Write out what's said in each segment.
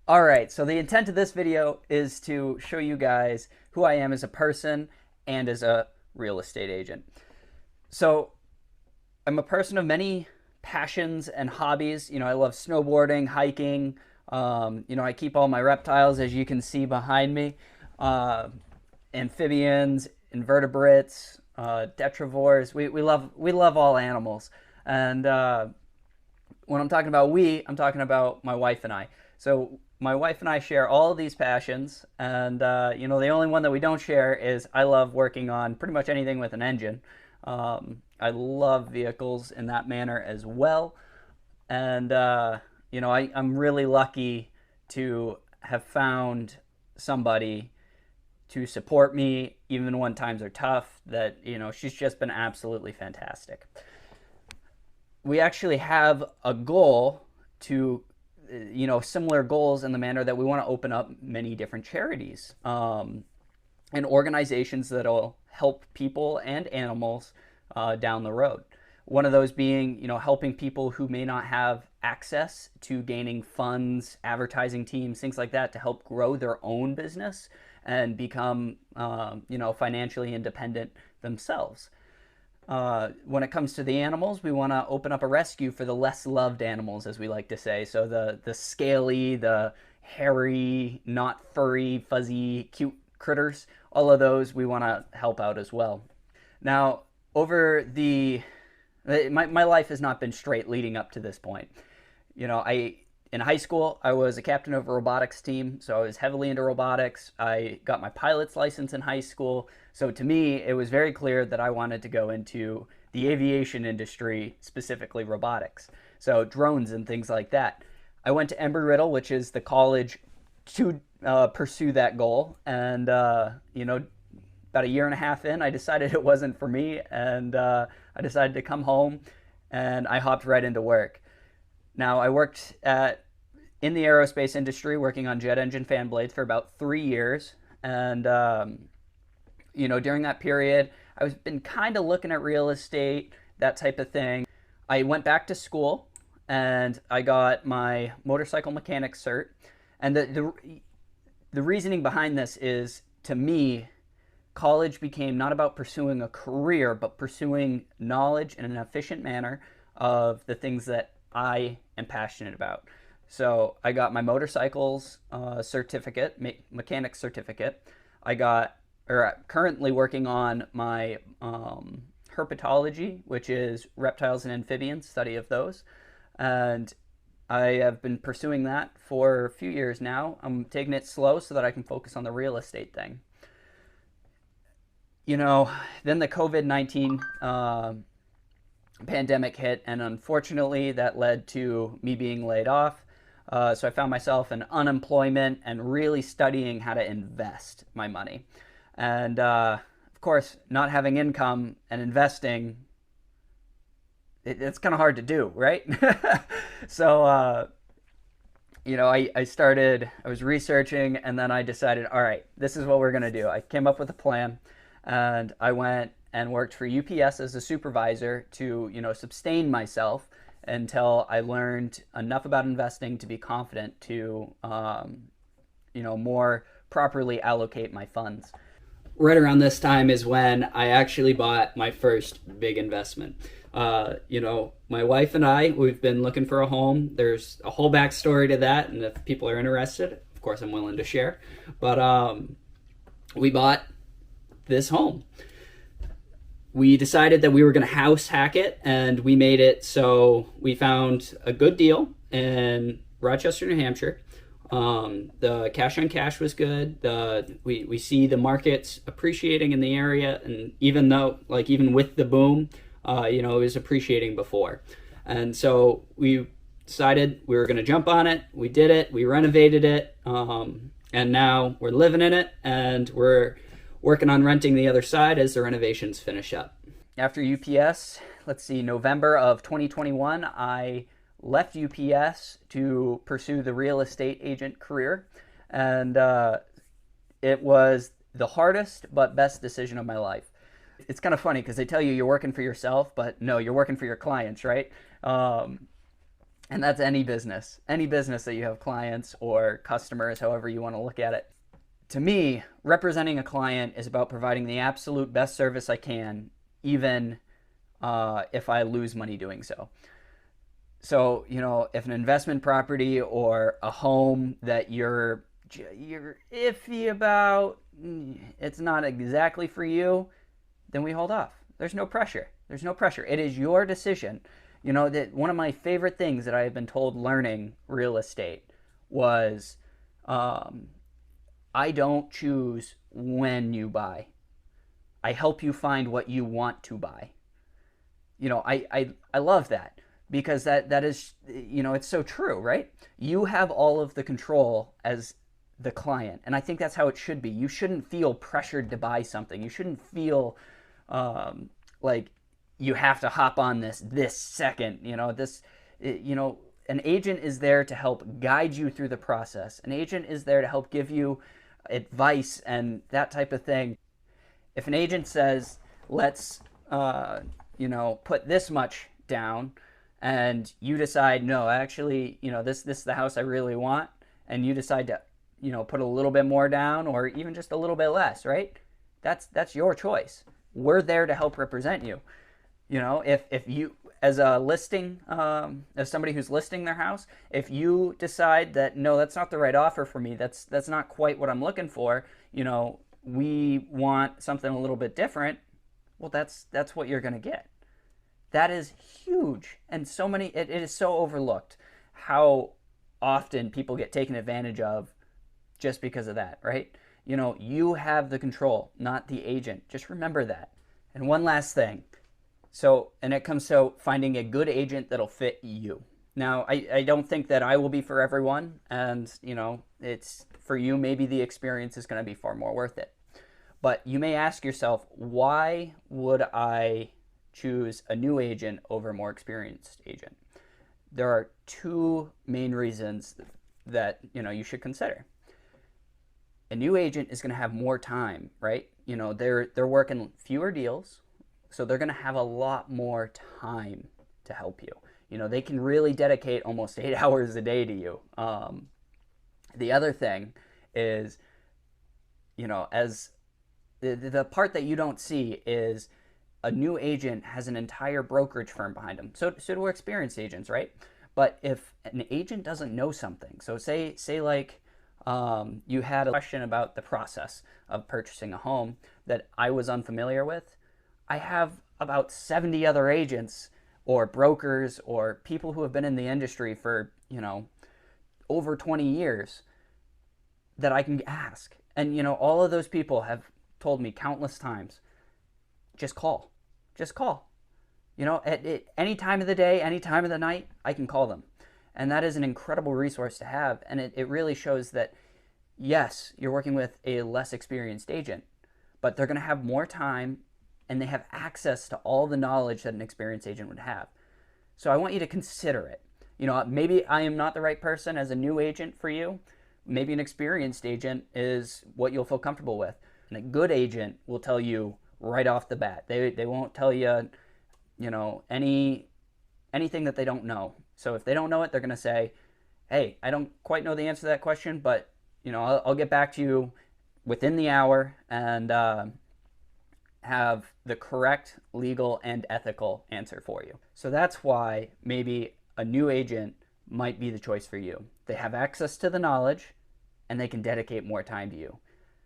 All right, so the intent of this video is to show you guys who I am as a person and as a real estate agent. So I'm a person of many passions and hobbies. I love snowboarding, hiking. I keep all my reptiles, as you can see behind me, uh, amphibians, invertebrates, detrivores. We love all animals, and when I'm talking about I'm talking about my wife and I. So my wife and I share all of these passions, and the only one that we don't share is I love working on pretty much anything with an engine. I love vehicles in that manner as well, and I'm really lucky to have found somebody to support me even when times are tough. That she's just been absolutely fantastic. We actually have a goal to similar goals in the manner that we want to open up many different charities and organizations that'll help people and animals down the road. One of those being, helping people who may not have access to gaining funds, advertising teams, things like that, to help grow their own business and become, financially independent themselves. When it comes to the animals, we want to open up a rescue for the less loved animals, as we like to say. So the scaly, the hairy, not furry, fuzzy, cute critters, all of those we want to help out as well. Now, over the my life has not been straight leading up to this point. I in high school I was a captain of a robotics team, so I was heavily into robotics. I got my pilot's license in high school, so to me it was very clear that I wanted to go into the aviation industry, specifically robotics, so drones and things like that. I went to Embry-Riddle, which is the college to pursue that goal, and about a year and a half in, I decided it wasn't for me, and I decided to come home, and I hopped right into work. Now, I worked in the aerospace industry, working on jet engine fan blades for about 3 years, and during that period, I was been kind of looking at real estate, that type of thing. I went back to school, and I got my motorcycle mechanic cert, and the reasoning behind this is, to me, college became not about pursuing a career, but pursuing knowledge in an efficient manner of the things that I am passionate about. So I got my motorcycles certificate, mechanic certificate. I got, or currently working on my herpetology, which is reptiles and amphibians, study of those. And I have been pursuing that for a few years now. I'm taking it slow so that I can focus on the real estate thing. Then the COVID-19 pandemic hit, and unfortunately, that led to me being laid off. So I found myself in unemployment and really studying how to invest my money. And of course, not having income and investing, it's kind of hard to do, right? So, I was researching, and then I decided, all right, this is what we're going to do. I came up with a plan, and I went and worked for UPS as a supervisor to, sustain myself until I learned enough about investing to be confident to, more properly allocate my funds. Right around this time is when I actually bought my first big investment. My wife and I, we've been looking for a home. There's a whole backstory to that, and if people are interested, of course, I'm willing to share. But we bought this home. We decided that we were going to house hack it, and we made it so we found a good deal in Rochester, New Hampshire. The cash on cash was good. We see the markets appreciating in the area, and even with the boom, it was appreciating before. And so we decided we were going to jump on it. We did it. We renovated it, and now we're living in it, and we're working on renting the other side as the renovations finish up. After UPS, November of 2021, I left UPS to pursue the real estate agent career, and it was the hardest but best decision of my life. It's kind of funny because they tell you you're working for yourself, but no, you're working for your clients, right? And that's any business that you have clients or customers, however you want to look at it. To me, representing a client is about providing the absolute best service I can, even if I lose money doing so. So, if an investment property or a home that you're iffy about, it's not exactly for you, then we hold off. There's no pressure. It is your decision. That one of my favorite things that I have been told learning real estate was, I don't choose when you buy. I help you find what you want to buy. I love that, because that is, it's so true, right? You have all of the control as the client, and I think that's how it should be. You shouldn't feel pressured to buy something. You shouldn't feel like you have to hop on this second. An agent is there to help guide you through the process. An agent is there to help give you advice and that type of thing. If an agent says, let's put this much down, and you decide, no, actually, this is the house I really want, and you decide to put a little bit more down, or even just a little bit less, right? That's your choice. We're there to help represent you. If you, as a listing, as somebody who's listing their house, if you decide that, no, that's not the right offer for me, that's not quite what I'm looking for, we want something a little bit different, well, that's what you're going to get. That is huge. And it is so overlooked how often people get taken advantage of just because of that, right? You have the control, not the agent. Just remember that. And one last thing. It comes to finding a good agent that'll fit you. Now, I don't think that I will be for everyone, and it's for you, maybe the experience is going to be far more worth it. But you may ask yourself, why would I choose a new agent over a more experienced agent? There are two main reasons that you should consider. A new agent is going to have more time, right? They're working fewer deals, so they're going to have a lot more time to help you. They can really dedicate almost 8 hours a day to you. The other thing is, as the part that you don't see is a new agent has an entire brokerage firm behind them. So do experienced agents, right? But if an agent doesn't know something, so say like you had a question about the process of purchasing a home that I was unfamiliar with, I have about 70 other agents or brokers or people who have been in the industry for, over 20 years that I can ask. And, all of those people have told me countless times, just call. At any time of the day, any time of the night, I can call them. And that is an incredible resource to have. And it really shows that, yes, you're working with a less experienced agent, but they're going to have more time and they have access to all the knowledge that an experienced agent would have. So I want you to consider it. Maybe I am not the right person as a new agent for you. Maybe an experienced agent is what you'll feel comfortable with. And a good agent will tell you right off the bat. They won't tell you, anything that they don't know. So if they don't know it, they're going to say, hey, I don't quite know the answer to that question, but, I'll get back to you within the hour and have the correct legal and ethical answer for you. So that's why maybe a new agent might be the choice for you. They have access to the knowledge and they can dedicate more time to you.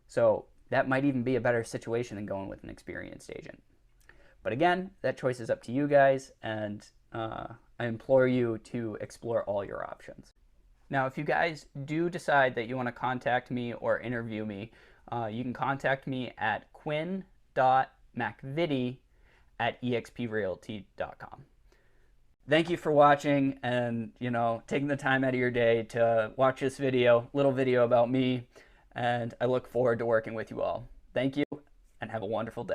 So that might even be a better situation than going with an experienced agent. But again, that choice is up to you guys, and I implore you to explore all your options. Now, if you guys do decide that you want to contact me or interview me, you can contact me at quinn.macvitie@exprealty.com. Thank you for watching and, taking the time out of your day to watch this little video about me, and I look forward to working with you all. Thank you, and have a wonderful day.